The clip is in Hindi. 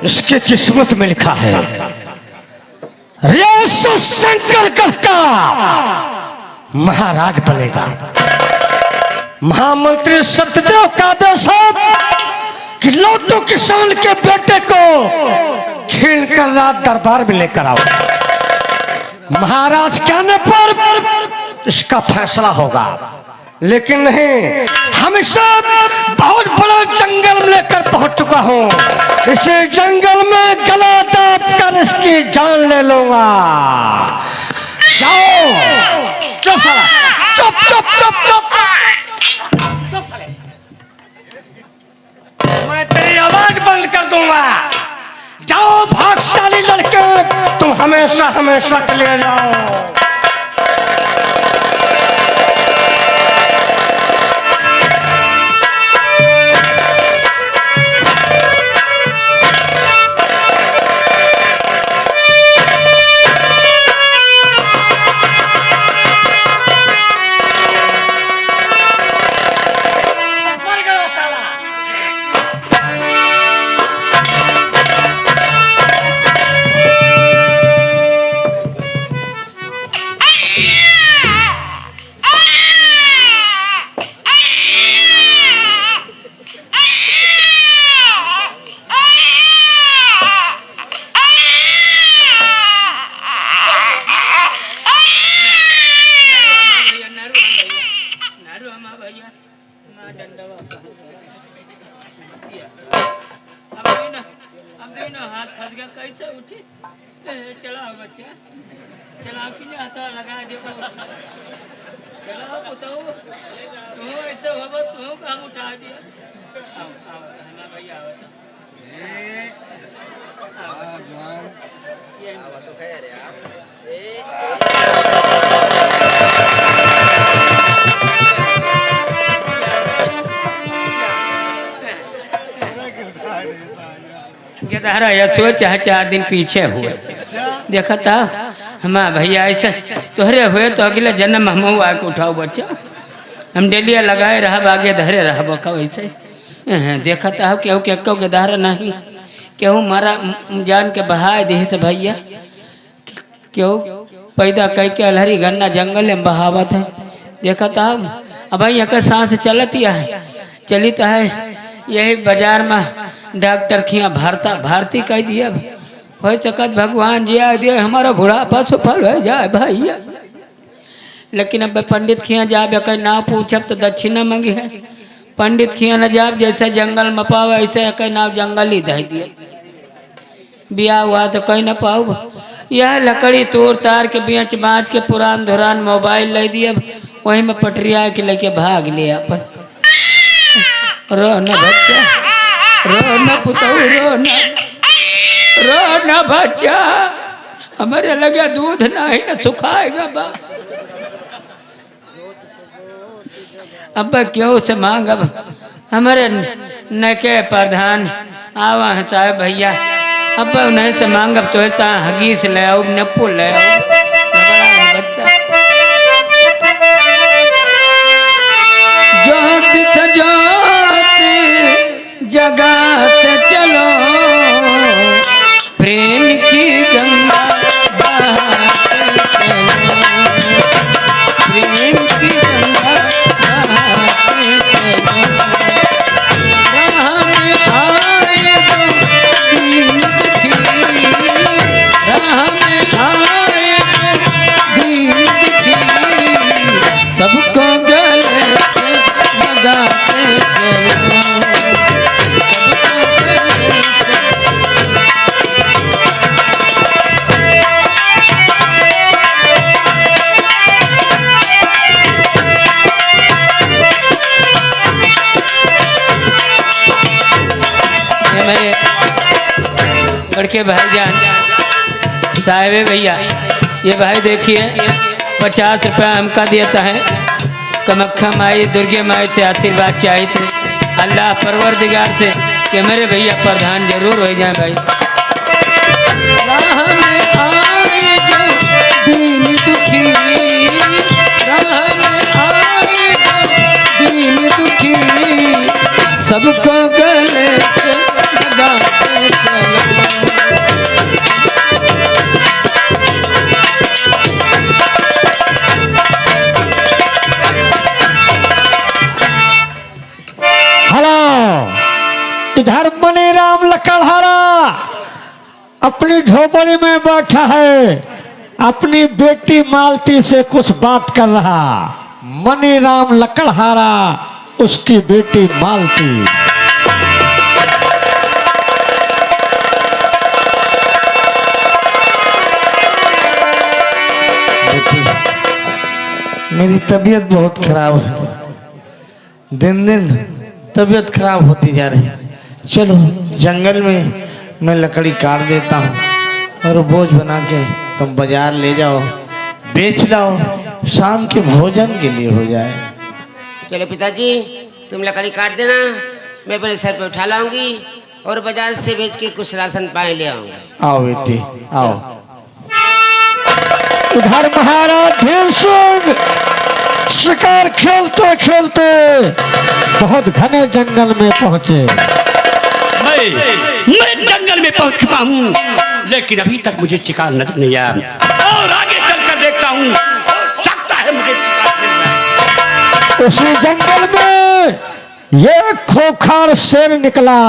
इसके किस्मत में लिखा है रियासत शंकरगढ़ का महाराज बनेगा। महामंत्री सत्यदेव का आदेश है कि लौटू किसान के बेटे को छीन कर रात दरबार में लेकर आओ। महाराज के आने पर इसका फैसला होगा, लेकिन नहीं, हमेशा बहुत बड़ा जंगल में लेकर पहुंच चुका हूं। इसे जंगल में गला दाब कर इसकी जान ले लूंगा। जाओ, चुप साला, चुप चुप चुप चुप, मैं तेरी आवाज बंद कर दूंगा। जाओ भागशाली लड़के, तुम हमेशा हमेशा के लिए जाओ। कैसे उठी? चलाओ बच्चा, चलाओ कि नहीं हाथ लगा दे। चलाओ बताओ, तुम ऐसे हो तुम काम उठा दिया। आओ आओ हमारा भैया आओ ये तो खैर यार। गेदहरा यशो चाहे 4 दिन पीछे हुए देखा था हमारा भैया ऐसे तोहरे हुए तो अगले जन्म हम आके उठाओ बच्चा, हम डेलिया लगाए रहा आगे धरे रहा बका वैसे देखा था केहू के गेदहरा नहीं केहू मारा जान के बहा दी से भैया, केहू पैदा कह के अलहरी गन्ना जंगल में बहावत है देखा था। अब भैया का सांस चलती है चली तो है यही बाजार में डॉक्टर खिया भारती कह दिया हो सकत भगवान जी आ दिए हमारा बुढ़ापा सफल हो जाए भैया। लेकिन अब पंडित खिया जाब कहीं ना पूछब तो दक्षिणा मांगी है, पंडित खिया न जाब जैसे जंगल में पाओ ऐसे कहीं ना जंगल ही दे दिए। ब्याह हुआ तो कहीं ना पाओ, यह लकड़ी तोड़ तार के बेच बाँच के पुरान धुरान मोबाइल ले दिए, वहीं में पटरिया के लेके भाग लिया अपन। रो न बच्चा, रो न पुतऊ, रो न बच्चा, हमारे लगे दूध नहीं न सुखाएगा बा। अब क्यों से मांग, अब हमारे नके प्रधान आवा है साहब भैया, अब उन्हें से मांग अब तो हगीस ले आओ नप्पू ले आओ बच्चा। ज्योति सजोति जगाते चलो, प्रेम की गंगा बहाते चलो, प्रेम की गंगा बहाते चलो। राह में आए तो दीन दुखी, राह में आए तो दीन दुखी, सबको गले लगाते चलो। मेरे लड़के भाईजान साहेब भैया, ये भाई देखिए 50 रुपया हमका देता है, कमख्या माई दुर्गे माई से आशीर्वाद चाहिए थे अल्लाह परवरदिगार से कि मेरे भैया प्रधान जरूर हो जाए भाई। राह में आए जो दीन दुखी, राह में आए जो दीन दुखी, सबको गले लगाते चलो। अपनी झोपड़ी में बैठा है, अपनी बेटी मालती से कुछ बात कर रहा। मनी राम लकड़हारा, उसकी बेटी मालती। मेरी तबीयत बहुत खराब है, दिन दिन तबीयत खराब होती जा रही है। चलो जंगल में मैं लकड़ी काट देता हूँ और बोझ बना के तुम बाजार ले जाओ, बेच लाओ, शाम के भोजन के लिए हो जाए। चलो पिताजी, तुम लकड़ी काट देना, मैं अपने सर पे उठा लाऊंगी और बाजार से बेच के कुछ राशन पानी ले आऊंगा। आओ बेटी आओ। उधर महाराज भीम सिंह शिकार खेलते खेलते बहुत घने जंगल में पहुंचे। मैं जंगल में पहुंच चुका हूँ, लेकिन अभी तक मुझे शिकार नजर नहीं आया। और आगे चलकर देखता हूँ, हो सकता है मुझे शिकार मिल जाए। उसी जंगल में ये खोखार शेर निकला।